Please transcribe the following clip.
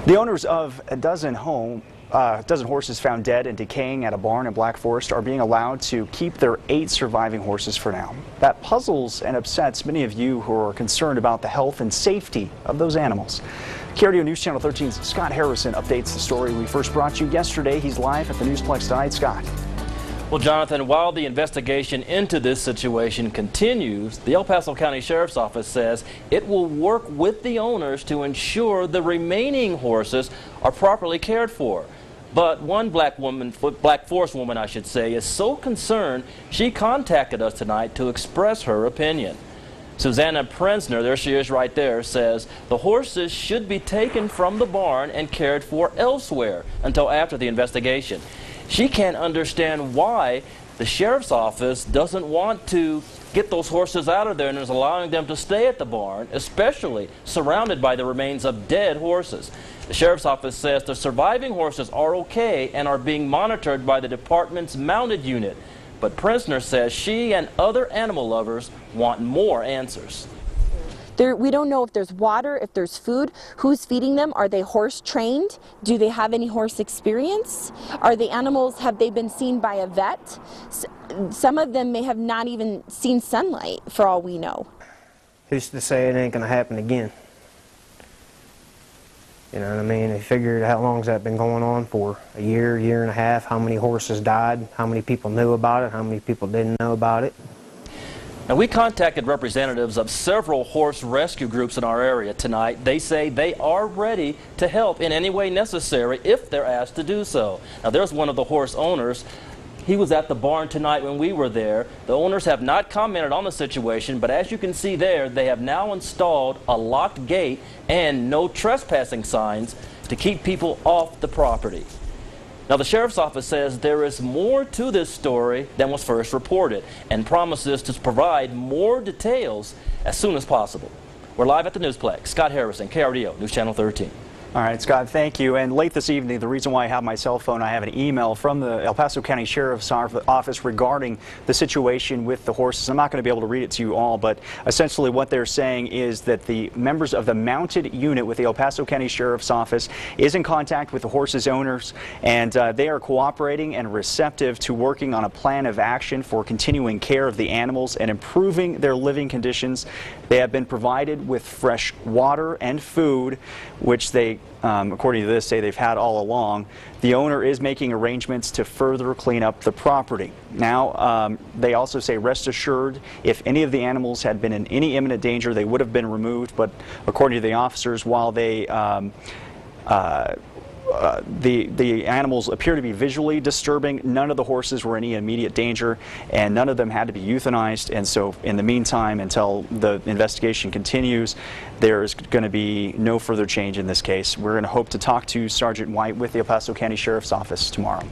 The owners of a dozen horses found dead and decaying at a barn in Black Forest are being allowed to keep their 8 surviving horses for now. That puzzles and upsets many of you who are concerned about the health and safety of those animals. KRDO News Channel 13's Scott Harrison updates the story we first brought you yesterday. He's live at the Newsplex tonight. Scott. Well, Jonathan, while the investigation into this situation continues, the El Paso County Sheriff's Office says it will work with the owners to ensure the remaining horses are properly cared for. But one Black Forest woman, I should say, is so concerned she contacted us tonight to express her opinion. Susanna Prensner, there she is right there, says the horses should be taken from the barn and cared for elsewhere until after the investigation. She can't understand why the sheriff's office doesn't want to get those horses out of there and is allowing them to stay at the barn, especially surrounded by the remains of dead horses. The sheriff's office says the surviving horses are okay and are being monitored by the department's mounted unit. But Prensner says she and other animal lovers want more answers. We don't know if there's water, if there's food, who's feeding them, are they horse trained, do they have any horse experience, are the animals, have they been seen by a vet? Some of them may have not even seen sunlight for all we know. Who's to say it ain't gonna happen again? You know what I mean? They figured how long's that been going on for? A year, year and a half? How many horses died? How many people knew about it? How many people didn't know about it? Now, we contacted representatives of several horse rescue groups in our area tonight. They say they are ready to help in any way necessary if they're asked to do so. Now, there's one of the horse owners. He was at the barn tonight when we were there. The owners have not commented on the situation, but as you can see there, they have now installed a locked gate and no trespassing signs to keep people off the property. Now, the sheriff's office says there is more to this story than was first reported and promises to provide more details as soon as possible. We're live at the Newsplex. Scott Harrison, KRDO News Channel 13. All right, Scott, thank you. And late this evening, the reason why I have my cell phone, I have an email from the El Paso County Sheriff's Office regarding the situation with the horses. I'm not going to be able to read it to you all, but essentially what they're saying is that the members of the mounted unit with the El Paso County Sheriff's Office is in contact with the horses' owners, and they are cooperating and receptive to working on a plan of action for continuing care of the animals and improving their living conditions. They have been provided with fresh water and food, which they according to this, say they've had all along. The owner is making arrangements to further clean up the property. Now, they also say, rest assured, if any of the animals had been in any imminent danger, they would have been removed. But according to the officers, while they the animals appear to be visually disturbing, none of the horses were in any immediate danger, and none of them had to be euthanized. And so in the meantime, until the investigation continues, there's going to be no further change in this case. We're going to hope to talk to Sergeant White with the El Paso County Sheriff's Office tomorrow.